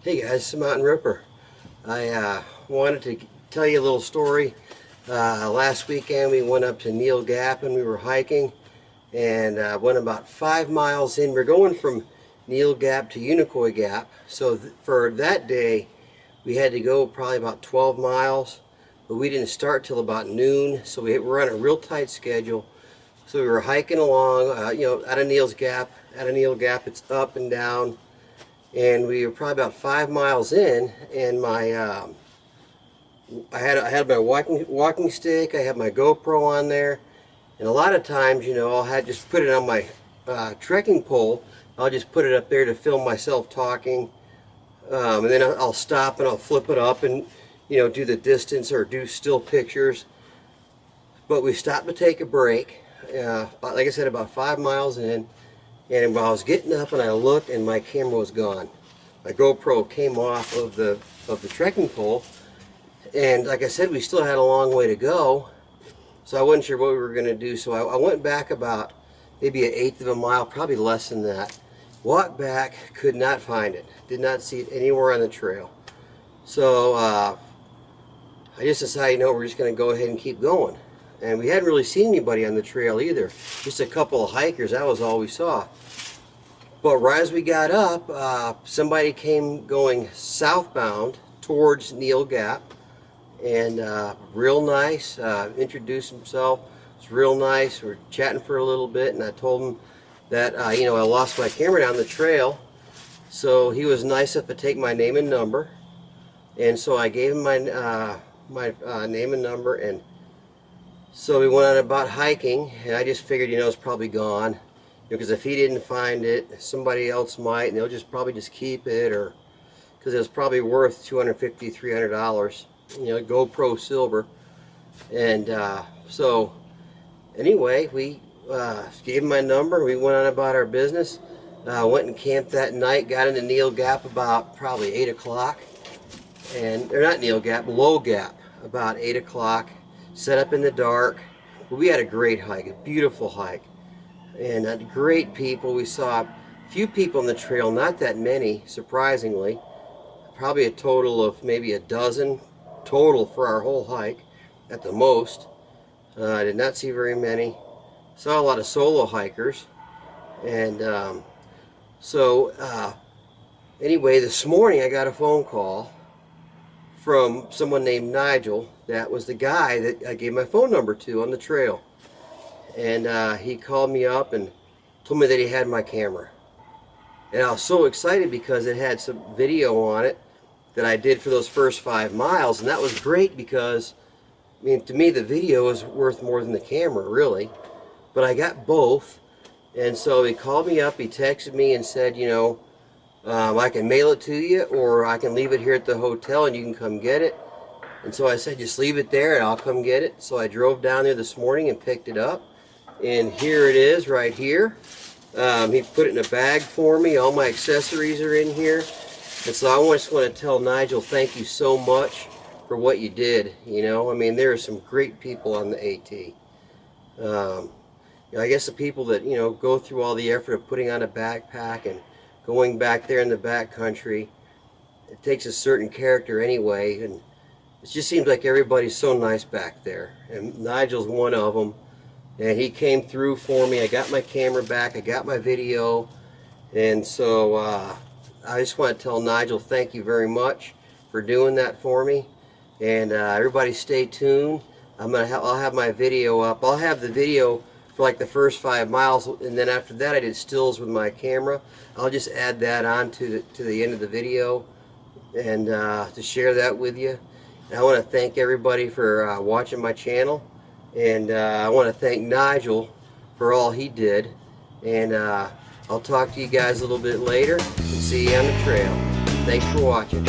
Hey guys, it's Mountain Ripper. I wanted to tell you a little story. Last weekend we went up to Neal Gap and we were hiking, and went about 5 miles in. We're going from Neal Gap to Unicoi Gap, so for that day we had to go probably about 12 miles, but we didn't start till about noon, so we were on a real tight schedule. So we were hiking along, out of Neal Gap. It's up and down. And we were probably about 5 miles in, and I had my walking stick. I had my GoPro on there, and a lot of times, I'll just put it on my trekking pole. I'll just put it up there to film myself talking, and then I'll stop and I'll flip it up and do the distance or do still pictures. But we stopped to take a break. Like I said, about 5 miles in. And when I was getting up and I looked, and my camera was gone. My GoPro came off of the trekking pole, and like I said, we still had a long way to go, so I wasn't sure what we were going to do. So I went back about maybe 1/8 of a mile, probably less than that. Walked back, could not find it. Did not see it anywhere on the trail. So I just decided, we're just going to go ahead and keep going. And we hadn't really seen anybody on the trail either. Just a couple of hikers, that was all we saw. But right as we got up, somebody came going southbound towards Neal Gap. And real nice, introduced himself. It was real nice. We were chatting for a little bit, and I told him that, I lost my camera down the trail. So he was nice enough to take my name and number. And so I gave him my name and number, and so we went on about hiking, and I just figured, it's probably gone. Because if he didn't find it, somebody else might, and they'll probably just keep it, or because it was probably worth $250, $300, GoPro silver. And so anyway, we gave him my number. We went on about our business. Went and camped that night. Got into Neal Gap about probably 8 o'clock, or not Neal Gap, Low Gap, about 8 o'clock. Set up in the dark. But we had a great hike, a beautiful hike, and great people. We saw a few people on the trail, not that many, surprisingly. Probably a total of maybe a dozen total for our whole hike, at the most. I did not see very many. Saw a lot of solo hikers. And anyway, this morning I got a phone call from someone named Nigel. That was the guy that I gave my phone number to on the trail. And he called me up and told me that he had my camera. And I was so excited because it had some video on it that I did for those first 5 miles. And that was great because, to me, the video is worth more than the camera, really. But I got both. And so he called me up, he texted me and said, I can mail it to you, or I can leave it here at the hotel and you can come get it. And so I said, just leave it there and I'll come get it. So I drove down there this morning and picked it up. And here it is right here. He put it in a bag for me. All my accessories are in here. And so I just want to tell Nigel, thank you so much for what you did. There are some great people on the AT. I guess the people that, go through all the effort of putting on a backpack and going back there in the backcountry, it takes a certain character anyway, and it just seems like everybody's so nice back there. And Nigel's one of them, and he came through for me. I got my camera back, I got my video, and so I just want to tell Nigel thank you very much for doing that for me. And everybody stay tuned. I'll have my video up. I'll have the video for like the first 5 miles, and then after that I did stills with my camera. I'll just add that on to the end of the video, and to share that with you. And I want to thank everybody for watching my channel, and I want to thank Nigel for all he did. And I'll talk to you guys a little bit later, and see you on the trail. Thanks for watching.